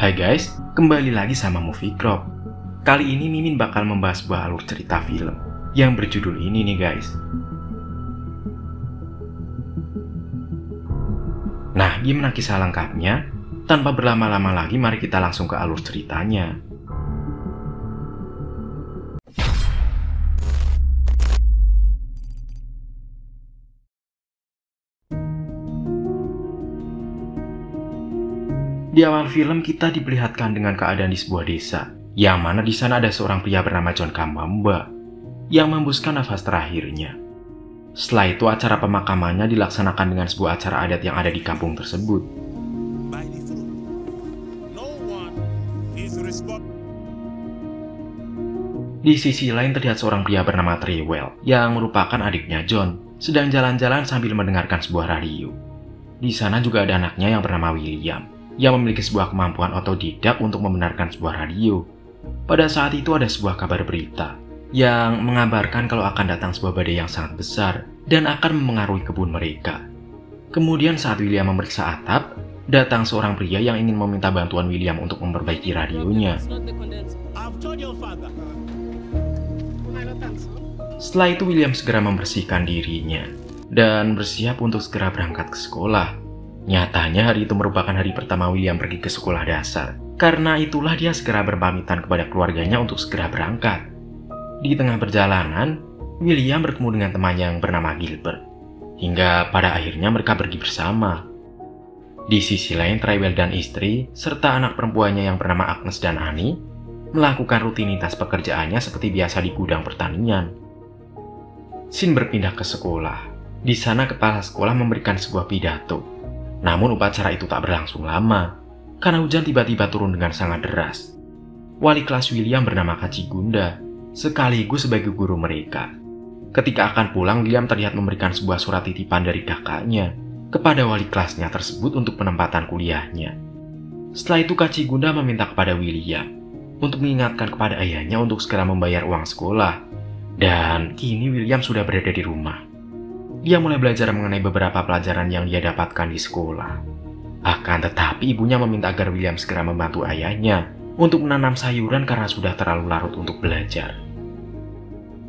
Hai guys, kembali lagi sama Movie Crop. Kali ini Mimin bakal membahas sebuah alur cerita film yang berjudul ini nih guys. Nah, gimana kisah lengkapnya? Tanpa berlama-lama lagi, mari kita langsung ke alur ceritanya. Di awal film kita diperlihatkan dengan keadaan di sebuah desa, yang mana di sana ada seorang pria bernama John Kambamba yang membuskan nafas terakhirnya. Setelah itu acara pemakamannya dilaksanakan dengan sebuah acara adat yang ada di kampung tersebut. Di sisi lain terlihat seorang pria bernama Trewell yang merupakan adiknya John sedang jalan-jalan sambil mendengarkan sebuah radio. Di sana juga ada anaknya yang bernama William yang memiliki sebuah kemampuan otodidak untuk membenarkan sebuah radio. Pada saat itu ada sebuah kabar berita yang mengabarkan kalau akan datang sebuah badai yang sangat besar dan akan memengaruhi kebun mereka. Kemudian saat William memeriksa atap, datang seorang pria yang ingin meminta bantuan William untuk memperbaiki radionya. Setelah itu William segera membersihkan dirinya dan bersiap untuk segera berangkat ke sekolah. Nyatanya hari itu merupakan hari pertama William pergi ke sekolah dasar. Karena itulah dia segera berpamitan kepada keluarganya untuk segera berangkat. Di tengah perjalanan, William bertemu dengan temannya yang bernama Gilbert. Hingga pada akhirnya mereka pergi bersama. Di sisi lain, Trewell dan istri, serta anak perempuannya yang bernama Agnes dan Annie, melakukan rutinitas pekerjaannya seperti biasa di gudang pertanian. Scene berpindah ke sekolah. Di sana kepala sekolah memberikan sebuah pidato. Namun upacara itu tak berlangsung lama, karena hujan tiba-tiba turun dengan sangat deras. Wali kelas William bernama Kacigunda, sekaligus sebagai guru mereka. Ketika akan pulang, William terlihat memberikan sebuah surat titipan dari kakaknya kepada wali kelasnya tersebut untuk penempatan kuliahnya. Setelah itu Kacigunda meminta kepada William untuk mengingatkan kepada ayahnya untuk segera membayar uang sekolah. Dan kini William sudah berada di rumah. Dia mulai belajar mengenai beberapa pelajaran yang dia dapatkan di sekolah. Akan tetapi ibunya meminta agar William segera membantu ayahnya untuk menanam sayuran karena sudah terlalu larut untuk belajar.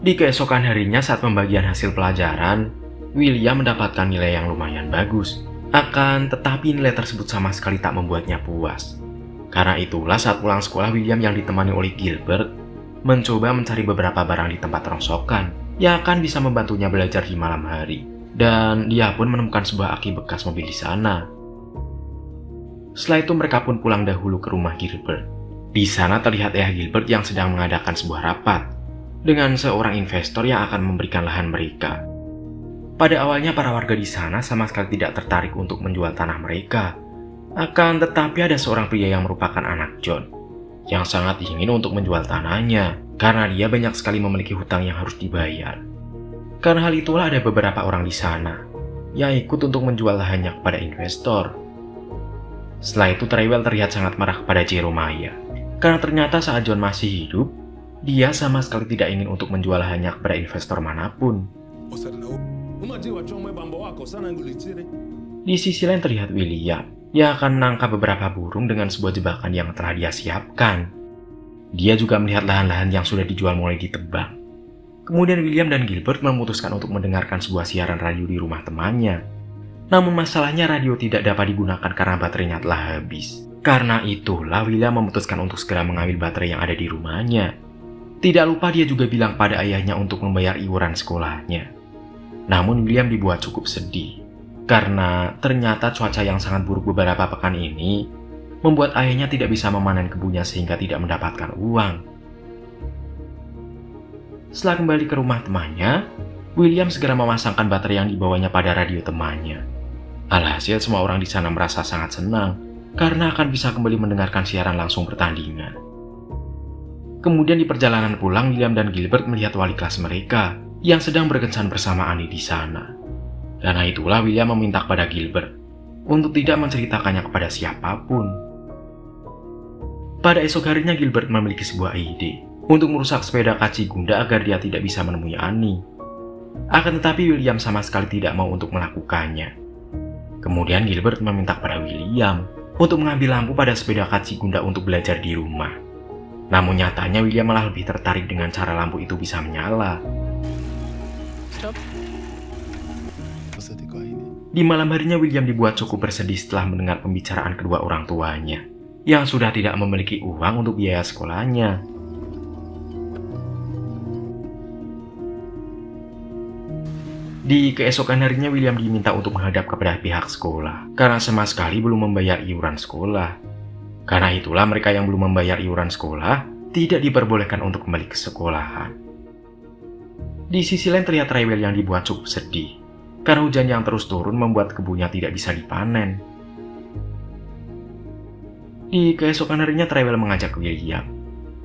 Di keesokan harinya saat pembagian hasil pelajaran, William mendapatkan nilai yang lumayan bagus. Akan tetapi nilai tersebut sama sekali tak membuatnya puas. Karena itulah saat pulang sekolah, William yang ditemani oleh Gilbert mencoba mencari beberapa barang di tempat rongsokan yang akan bisa membantunya belajar di malam hari. Dan dia pun menemukan sebuah aki bekas mobil di sana. Setelah itu mereka pun pulang dahulu ke rumah Gilbert. Di sana terlihat ayah Gilbert yang sedang mengadakan sebuah rapat dengan seorang investor yang akan memberikan lahan mereka. Pada awalnya para warga di sana sama sekali tidak tertarik untuk menjual tanah mereka. Akan tetapi ada seorang pria yang merupakan anak John yang sangat ingin untuk menjual tanahnya karena dia banyak sekali memiliki hutang yang harus dibayar. Karena hal itulah ada beberapa orang di sana yang ikut untuk menjual lahannya kepada investor. Setelah itu Trewell terlihat sangat marah kepada Jeremiah karena ternyata saat John masih hidup, dia sama sekali tidak ingin untuk menjual lahannya kepada investor manapun. Di sisi lain terlihat William yang akan menangkap beberapa burung dengan sebuah jebakan yang telah dia siapkan. Dia juga melihat lahan-lahan yang sudah dijual mulai ditebang. Kemudian William dan Gilbert memutuskan untuk mendengarkan sebuah siaran radio di rumah temannya. Namun masalahnya radio tidak dapat digunakan karena baterainya telah habis. Karena itulah William memutuskan untuk segera mengambil baterai yang ada di rumahnya. Tidak lupa dia juga bilang pada ayahnya untuk membayar iuran sekolahnya. Namun William dibuat cukup sedih. Karena ternyata cuaca yang sangat buruk beberapa pekan ini membuat ayahnya tidak bisa memanen kebunnya sehingga tidak mendapatkan uang. Setelah kembali ke rumah temannya, William segera memasangkan baterai yang dibawanya pada radio temannya. Alhasil semua orang di sana merasa sangat senang karena akan bisa kembali mendengarkan siaran langsung pertandingan. Kemudian di perjalanan pulang, William dan Gilbert melihat wali kelas mereka yang sedang berkencan bersama Annie di sana. Karena itulah William meminta kepada Gilbert untuk tidak menceritakannya kepada siapapun. Pada esok harinya Gilbert memiliki sebuah ide untuk merusak sepeda Kacigunda agar dia tidak bisa menemui Annie. Akan tetapi William sama sekali tidak mau untuk melakukannya. Kemudian Gilbert meminta kepada William untuk mengambil lampu pada sepeda Kachi Gunda untuk belajar di rumah. Namun nyatanya William malah lebih tertarik dengan cara lampu itu bisa menyala. Di malam harinya William dibuat cukup bersedih setelah mendengar pembicaraan kedua orang tuanya yang sudah tidak memiliki uang untuk biaya sekolahnya. Di keesokan harinya William diminta untuk menghadap kepada pihak sekolah karena sama sekali belum membayar iuran sekolah. Karena itulah mereka yang belum membayar iuran sekolah tidak diperbolehkan untuk kembali ke sekolahan. Di sisi lain terlihat Rewel yang dibuat cukup sedih karena hujan yang terus turun membuat kebunnya tidak bisa dipanen. Di keesokan harinya Trewel mengajak William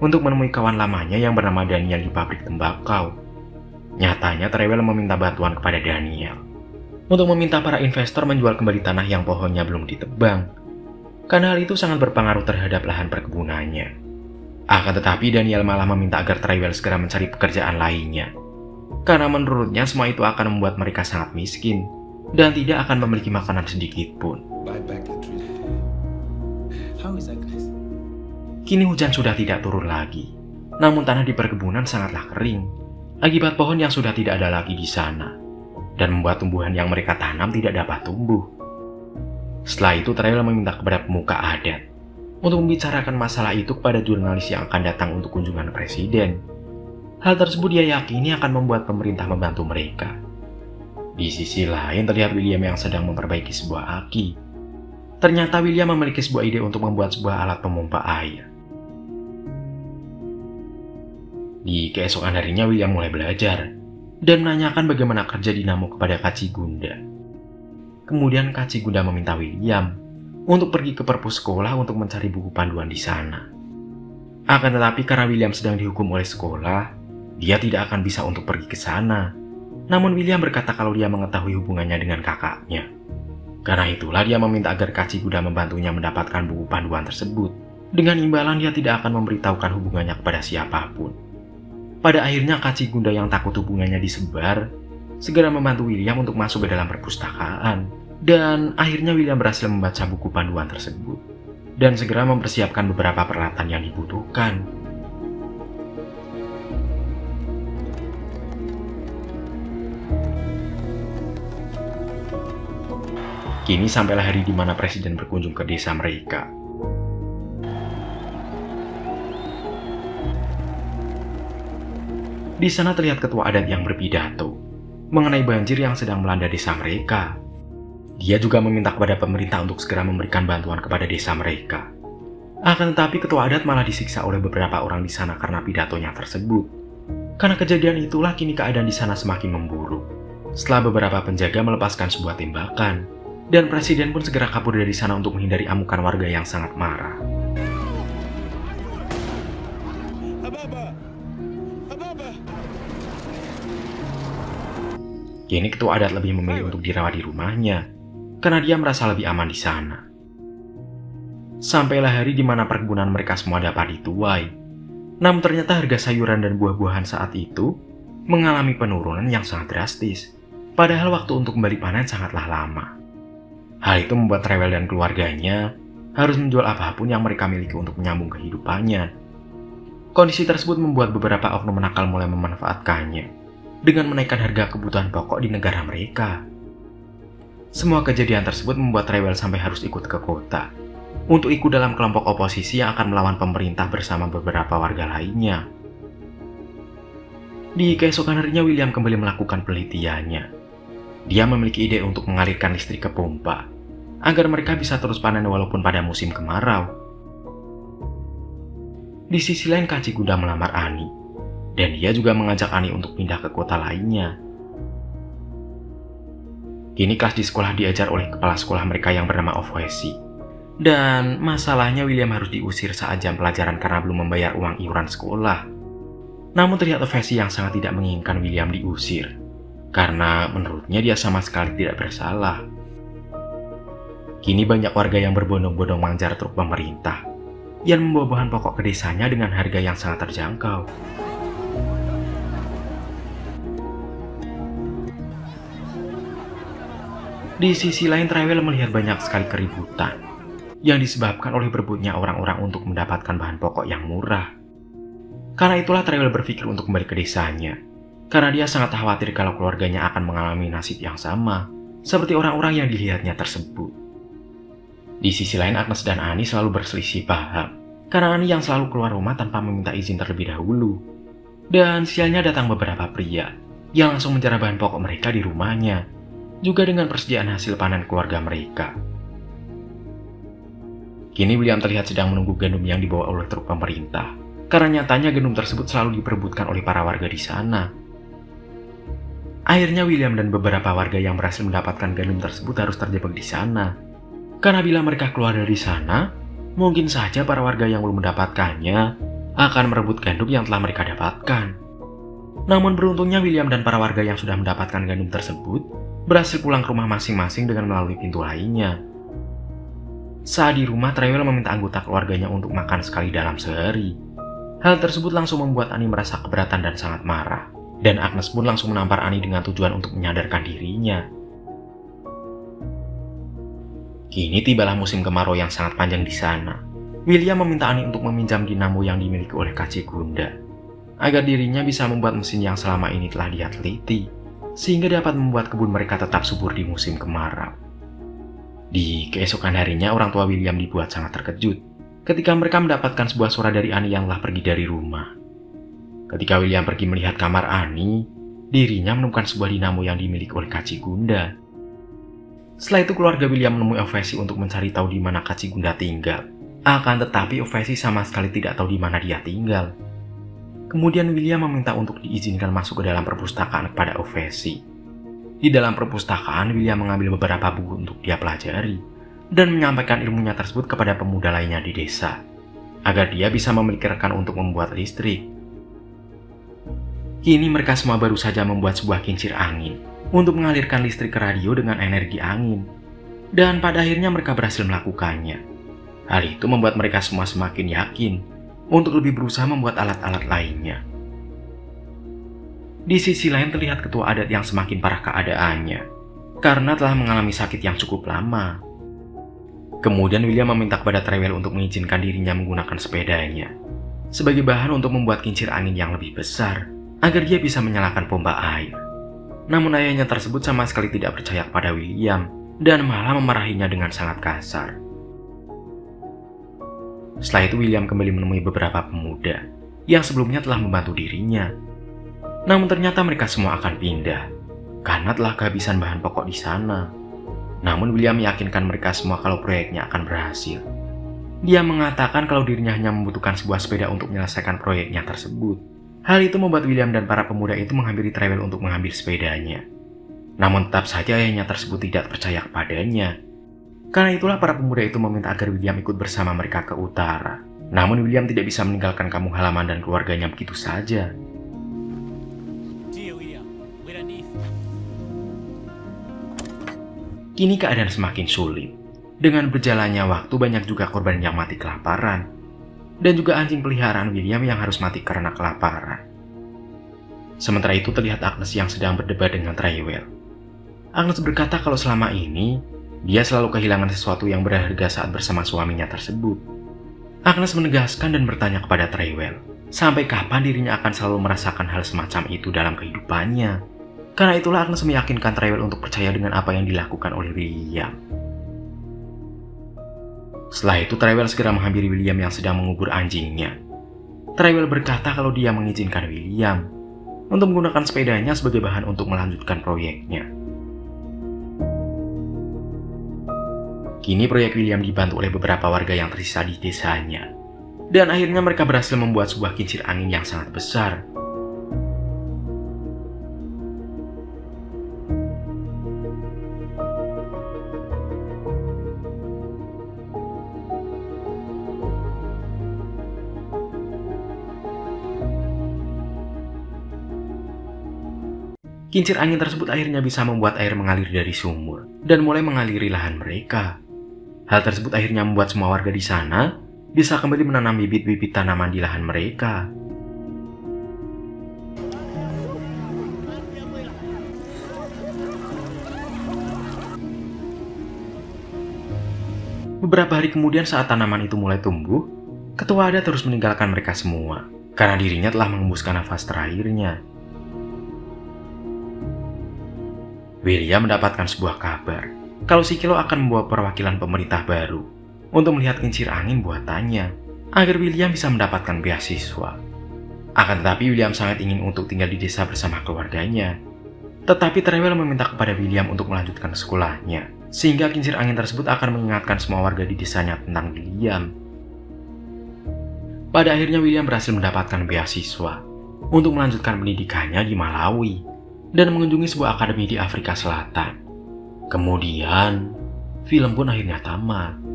untuk menemui kawan lamanya yang bernama Daniel di pabrik tembakau. Nyatanya Trewel meminta bantuan kepada Daniel untuk meminta para investor menjual kembali tanah yang pohonnya belum ditebang, karena hal itu sangat berpengaruh terhadap lahan perkebunannya. Akan tetapi Daniel malah meminta agar Trewel segera mencari pekerjaan lainnya, karena menurutnya semua itu akan membuat mereka sangat miskin dan tidak akan memiliki makanan sedikit pun. Kini hujan sudah tidak turun lagi, namun tanah di perkebunan sangatlah kering akibat pohon yang sudah tidak ada lagi di sana dan membuat tumbuhan yang mereka tanam tidak dapat tumbuh. Setelah itu Trewel meminta kepada pemuka adat untuk membicarakan masalah itu kepada jurnalis yang akan datang untuk kunjungan presiden. Hal tersebut dia yakini akan membuat pemerintah membantu mereka. Di sisi lain terlihat William yang sedang memperbaiki sebuah aki. Ternyata William memiliki sebuah ide untuk membuat sebuah alat pemompa air. Di keesokan harinya William mulai belajar dan menanyakan bagaimana kerja dinamo kepada Kachi Gunda. Kemudian Kachi Gunda meminta William untuk pergi ke perpus sekolah untuk mencari buku panduan di sana. Akan tetapi karena William sedang dihukum oleh sekolah, dia tidak akan bisa untuk pergi ke sana. Namun William berkata kalau dia mengetahui hubungannya dengan kakaknya. Karena itulah dia meminta agar Kachi Gunda membantunya mendapatkan buku panduan tersebut. Dengan imbalan dia tidak akan memberitahukan hubungannya kepada siapapun. Pada akhirnya Kachi Gunda yang takut hubungannya disebar, segera membantu William untuk masuk ke dalam perpustakaan. Dan akhirnya William berhasil membaca buku panduan tersebut dan segera mempersiapkan beberapa peralatan yang dibutuhkan. Kini sampailah hari di mana presiden berkunjung ke desa mereka. Di sana terlihat ketua adat yang berpidato mengenai banjir yang sedang melanda desa mereka. Dia juga meminta kepada pemerintah untuk segera memberikan bantuan kepada desa mereka. Akan tetapi ketua adat malah disiksa oleh beberapa orang di sana karena pidatonya tersebut. Karena kejadian itulah kini keadaan di sana semakin memburuk. Setelah beberapa penjaga melepaskan sebuah tembakan, dan presiden pun segera kabur dari sana untuk menghindari amukan warga yang sangat marah. Kini ketua adat lebih memilih untuk dirawat di rumahnya, karena dia merasa lebih aman di sana. Sampailah hari di mana perkebunan mereka semua dapat dituai. Namun ternyata harga sayuran dan buah-buahan saat itu mengalami penurunan yang sangat drastis. Padahal waktu untuk kembali panen sangatlah lama. Hal itu membuat Trewel dan keluarganya harus menjual apapun yang mereka miliki untuk menyambung kehidupannya. Kondisi tersebut membuat beberapa oknum nakal mulai memanfaatkannya dengan menaikkan harga kebutuhan pokok di negara mereka. Semua kejadian tersebut membuat Trewel sampai harus ikut ke kota untuk ikut dalam kelompok oposisi yang akan melawan pemerintah bersama beberapa warga lainnya. Di keesokan harinya William kembali melakukan penelitiannya. Dia memiliki ide untuk mengalirkan listrik ke pompa agar mereka bisa terus panen walaupun pada musim kemarau. Di sisi lain Kachi Gunda melamar Ani, dan dia juga mengajak Ani untuk pindah ke kota lainnya. Kini kelas di sekolah diajar oleh kepala sekolah mereka yang bernama Ofwesi. Dan masalahnya William harus diusir saat jam pelajaran karena belum membayar uang iuran sekolah. Namun terlihat Ofwesi yang sangat tidak menginginkan William diusir, karena menurutnya dia sama sekali tidak bersalah. Kini banyak warga yang berbondong-bondong mengejar truk pemerintah yang membawa bahan pokok ke desanya dengan harga yang sangat terjangkau. Di sisi lain Trewel melihat banyak sekali keributan yang disebabkan oleh berebutnya orang-orang untuk mendapatkan bahan pokok yang murah. Karena itulah Trewel berpikir untuk kembali ke desanya, karena dia sangat khawatir kalau keluarganya akan mengalami nasib yang sama seperti orang-orang yang dilihatnya tersebut. Di sisi lain, Agnes dan Ani selalu berselisih paham, karena Ani yang selalu keluar rumah tanpa meminta izin terlebih dahulu. Dan sialnya datang beberapa pria yang langsung menjarah bahan pokok mereka di rumahnya, juga dengan persediaan hasil panen keluarga mereka. Kini William terlihat sedang menunggu gandum yang dibawa oleh truk pemerintah, karena nyatanya gandum tersebut selalu diperebutkan oleh para warga di sana. Akhirnya William dan beberapa warga yang berhasil mendapatkan gandum tersebut harus terjebak di sana. Karena bila mereka keluar dari sana, mungkin saja para warga yang belum mendapatkannya akan merebut gandum yang telah mereka dapatkan. Namun beruntungnya William dan para warga yang sudah mendapatkan gandum tersebut berhasil pulang ke rumah masing-masing dengan melalui pintu lainnya. Saat di rumah, Trewel meminta anggota keluarganya untuk makan sekali dalam sehari. Hal tersebut langsung membuat Ani merasa keberatan dan sangat marah. Dan Agnes pun langsung menampar Ani dengan tujuan untuk menyadarkan dirinya. Kini tibalah musim kemarau yang sangat panjang di sana. William meminta Ani untuk meminjam dinamo yang dimiliki oleh Kak Gunda, agar dirinya bisa membuat mesin yang selama ini telah dia teliti, sehingga dapat membuat kebun mereka tetap subur di musim kemarau. Di keesokan harinya, orang tua William dibuat sangat terkejut ketika mereka mendapatkan sebuah surat dari Ani yang telah pergi dari rumah. Ketika William pergi melihat kamar Ani, dirinya menemukan sebuah dinamo yang dimiliki oleh Kak Gunda. Setelah itu keluarga William menemui Ovesi untuk mencari tahu di mana Kak Gunda tinggal. Akan tetapi Ovesi sama sekali tidak tahu di mana dia tinggal. Kemudian William meminta untuk diizinkan masuk ke dalam perpustakaan kepada Ovesi. Di dalam perpustakaan, William mengambil beberapa buku untuk dia pelajari dan menyampaikan ilmunya tersebut kepada pemuda lainnya di desa, agar dia bisa memiliki rekan untuk membuat listrik. Kini mereka semua baru saja membuat sebuah kincir angin untuk mengalirkan listrik ke radio dengan energi angin. Dan pada akhirnya mereka berhasil melakukannya. Hal itu membuat mereka semua semakin yakin untuk lebih berusaha membuat alat-alat lainnya. Di sisi lain terlihat ketua adat yang semakin parah keadaannya, karena telah mengalami sakit yang cukup lama. Kemudian William meminta kepada Trewel untuk mengizinkan dirinya menggunakan sepedanya sebagai bahan untuk membuat kincir angin yang lebih besar, agar dia bisa menyalakan pompa air. Namun ayahnya tersebut sama sekali tidak percaya kepada William, dan malah memarahinya dengan sangat kasar. Setelah itu William kembali menemui beberapa pemuda yang sebelumnya telah membantu dirinya. Namun ternyata mereka semua akan pindah, karena telah kehabisan bahan pokok di sana. Namun William meyakinkan mereka semua kalau proyeknya akan berhasil. Dia mengatakan kalau dirinya hanya membutuhkan sebuah sepeda untuk menyelesaikan proyeknya tersebut. Hal itu membuat William dan para pemuda itu menghampiri Trewel untuk mengambil sepedanya. Namun tetap saja ayahnya tersebut tidak percaya kepadanya. Karena itulah para pemuda itu meminta agar William ikut bersama mereka ke utara. Namun William tidak bisa meninggalkan kampung halaman dan keluarganya begitu saja. Kini keadaan semakin sulit. Dengan berjalannya waktu, banyak juga korban yang mati kelaparan. Dan juga anjing peliharaan William yang harus mati karena kelaparan. Sementara itu terlihat Agnes yang sedang berdebat dengan Trewel. Agnes berkata kalau selama ini, dia selalu kehilangan sesuatu yang berharga saat bersama suaminya tersebut. Agnes menegaskan dan bertanya kepada Trewel, sampai kapan dirinya akan selalu merasakan hal semacam itu dalam kehidupannya. Karena itulah Agnes meyakinkan Trewel untuk percaya dengan apa yang dilakukan oleh William. Setelah itu Trewel segera menghampiri William yang sedang mengubur anjingnya. Trewel berkata kalau dia mengizinkan William untuk menggunakan sepedanya sebagai bahan untuk melanjutkan proyeknya. Kini proyek William dibantu oleh beberapa warga yang tersisa di desanya. Dan akhirnya mereka berhasil membuat sebuah kincir angin yang sangat besar. Kincir angin tersebut akhirnya bisa membuat air mengalir dari sumur dan mulai mengaliri lahan mereka. Hal tersebut akhirnya membuat semua warga di sana bisa kembali menanam bibit-bibit tanaman di lahan mereka. Beberapa hari kemudian saat tanaman itu mulai tumbuh, ketua adat terus meninggalkan mereka semua karena dirinya telah mengembuskan nafas terakhirnya. William mendapatkan sebuah kabar kalau si Kilo akan membawa perwakilan pemerintah baru untuk melihat kincir angin buatannya agar William bisa mendapatkan beasiswa. Akan tetapi William sangat ingin untuk tinggal di desa bersama keluarganya. Tetapi Trewel meminta kepada William untuk melanjutkan sekolahnya, sehingga kincir angin tersebut akan mengingatkan semua warga di desanya tentang William. Pada akhirnya William berhasil mendapatkan beasiswa untuk melanjutkan pendidikannya di Malawi dan mengunjungi sebuah akademi di Afrika Selatan. Kemudian, film pun akhirnya tamat.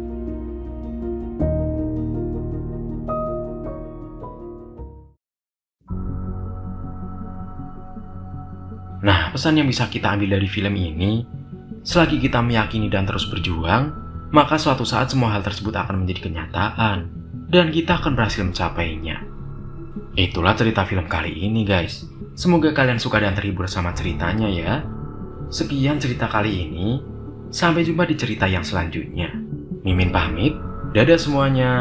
Nah, pesan yang bisa kita ambil dari film ini, selagi kita meyakini dan terus berjuang, maka suatu saat semua hal tersebut akan menjadi kenyataan, dan kita akan berhasil mencapainya. Itulah cerita film kali ini guys. Semoga kalian suka dan terhibur sama ceritanya ya. Sekian cerita kali ini, sampai jumpa di cerita yang selanjutnya. Mimin pamit, dadah semuanya.